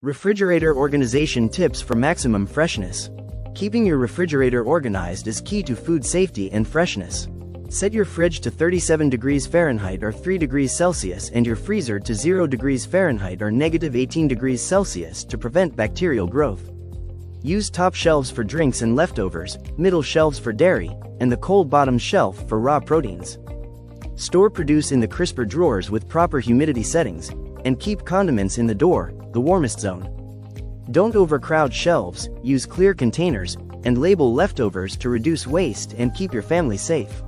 Refrigerator organization tips for maximum freshness. Keeping your refrigerator organized is key to food safety and freshness. Set your fridge to 37 degrees Fahrenheit or 3 degrees Celsius and your freezer to 0 degrees Fahrenheit or -18 degrees Celsius to prevent bacterial growth. Use top shelves for drinks and leftovers, middle shelves for dairy, and the cold bottom shelf for raw proteins. Store produce in the crisper drawers with proper humidity settings, and keep condiments in the door, the warmest zone. Don't overcrowd shelves, use clear containers, and label leftovers to reduce waste and keep your family safe.